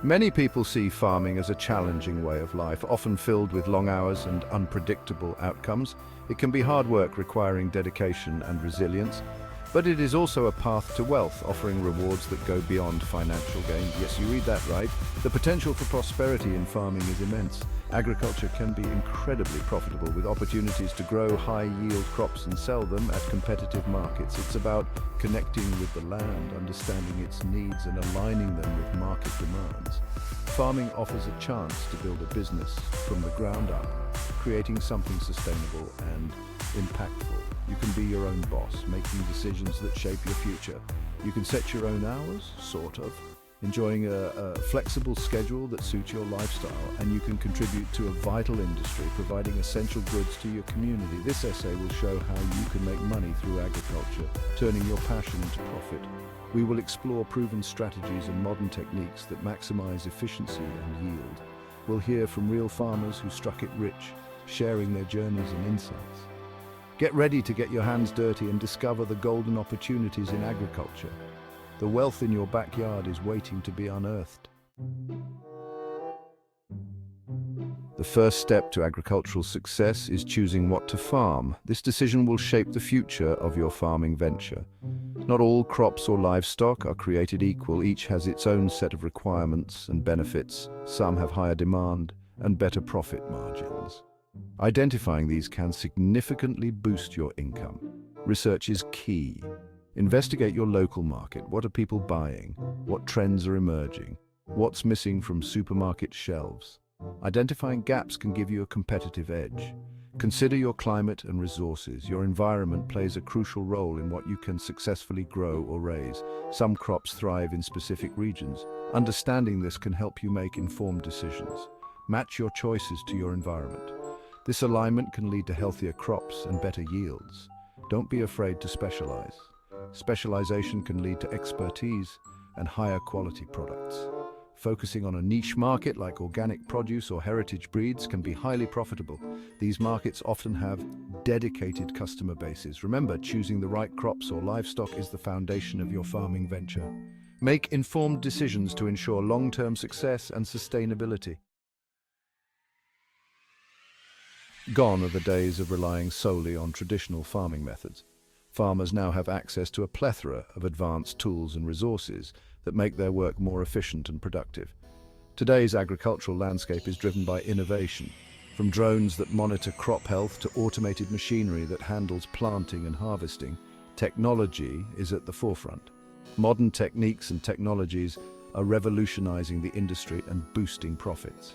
Many people see farming as a challenging way of life, often filled with long hours and unpredictable outcomes. It can be hard work requiring dedication and resilience, but it is also a path to wealth, offering rewards that go beyond financial gain. Yes, you read that right. The potential for prosperity in farming is immense. Agriculture can be incredibly profitable, with opportunities to grow high-yield crops and sell them at competitive markets. It's about connecting with the land, understanding its needs, and aligning them with market demands. Farming offers a chance to build a business from the ground up, creating something sustainable and impactful. You can be your own boss, making decisions that shape your future. You can set your own hours, sort of, enjoying a flexible schedule that suits your lifestyle, and you can contribute to a vital industry, providing essential goods to your community. This essay will show how you can make money through agriculture, turning your passion into profit. We will explore proven strategies and modern techniques that maximize efficiency and yield. We'll hear from real farmers who struck it rich, sharing their journeys and insights. Get ready to get your hands dirty and discover the golden opportunities in agriculture. The wealth in your backyard is waiting to be unearthed. The first step to agricultural success is choosing what to farm. This decision will shape the future of your farming venture. Not all crops or livestock are created equal. Each has its own set of requirements and benefits. Some have higher demand and better profit margins. Identifying these can significantly boost your income. Research is key. Investigate your local market. What are people buying? What trends are emerging? What's missing from supermarket shelves? Identifying gaps can give you a competitive edge. Consider your climate and resources. Your environment plays a crucial role in what you can successfully grow or raise. Some crops thrive in specific regions. Understanding this can help you make informed decisions. Match your choices to your environment. This alignment can lead to healthier crops and better yields. Don't be afraid to specialize. Specialization can lead to expertise and higher quality products. Focusing on a niche market like organic produce or heritage breeds can be highly profitable. These markets often have dedicated customer bases. Remember, choosing the right crops or livestock is the foundation of your farming venture. Make informed decisions to ensure long-term success and sustainability. Gone are the days of relying solely on traditional farming methods. Farmers now have access to a plethora of advanced tools and resources that make their work more efficient and productive. Today's agricultural landscape is driven by innovation, from drones that monitor crop health to automated machinery that handles planting and harvesting. Technology is at the forefront. Modern techniques and technologies are revolutionizing the industry and boosting profits.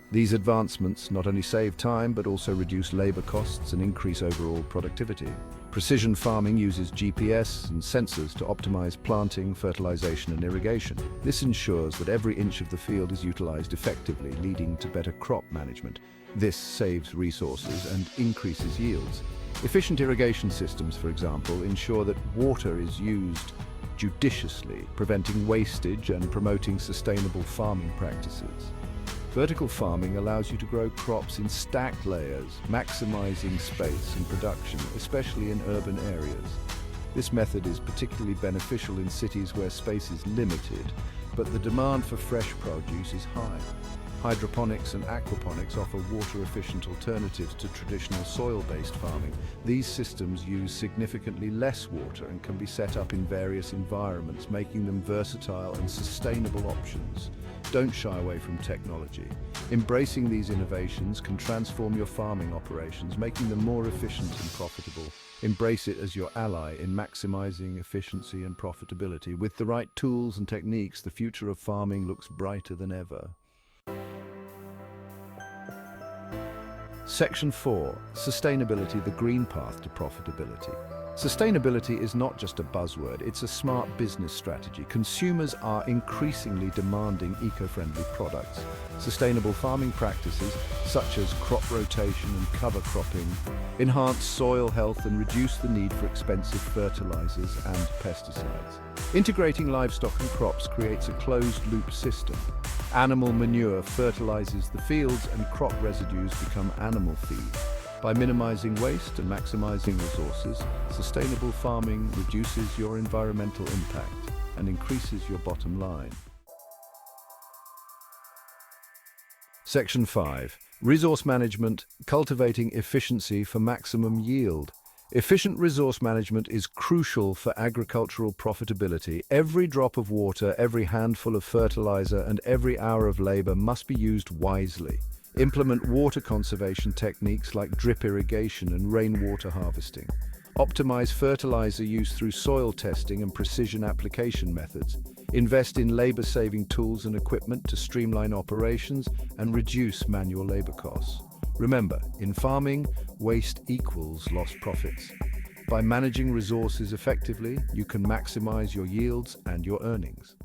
These advancements not only save time but also reduce labor costs and increase overall productivity. Precision farming uses GPS and sensors to optimize planting, fertilization, and irrigation. This ensures that every inch of the field is utilized effectively, leading to better crop management. This saves resources and increases yields. Efficient irrigation systems, for example, ensure that water is used judiciously, preventing wastage and promoting sustainable farming practices. Vertical farming allows you to grow crops in stacked layers, maximizing space and production, especially in urban areas. This method is particularly beneficial in cities where space is limited, but the demand for fresh produce is high. Hydroponics and aquaponics offer water-efficient alternatives to traditional soil-based farming. These systems use significantly less water and can be set up in various environments, making them versatile and sustainable options. Don't shy away from technology. Embracing these innovations can transform your farming operations, making them more efficient and profitable. Embrace it as your ally in maximizing efficiency and profitability. With the right tools and techniques, the future of farming looks brighter than ever. Section 4. Sustainability, the green path to profitability. Sustainability is not just a buzzword, it's a smart business strategy. Consumers are increasingly demanding eco-friendly products. Sustainable farming practices, such as crop rotation and cover cropping, enhance soil health and reduce the need for expensive fertilizers and pesticides. Integrating livestock and crops creates a closed-loop system. Animal manure fertilizes the fields and crop residues become animal feed. By minimizing waste and maximizing resources, sustainable farming reduces your environmental impact and increases your bottom line. Section 5. Resource management, cultivating efficiency for maximum yield. Efficient resource management is crucial for agricultural profitability. Every drop of water, every handful of fertilizer, and every hour of labor must be used wisely. Implement water conservation techniques like drip irrigation and rainwater harvesting. Optimize fertilizer use through soil testing and precision application methods. Invest in labor-saving tools and equipment to streamline operations and reduce manual labor costs. Remember, in farming, waste equals lost profits. By managing resources effectively, you can maximize your yields and your earnings.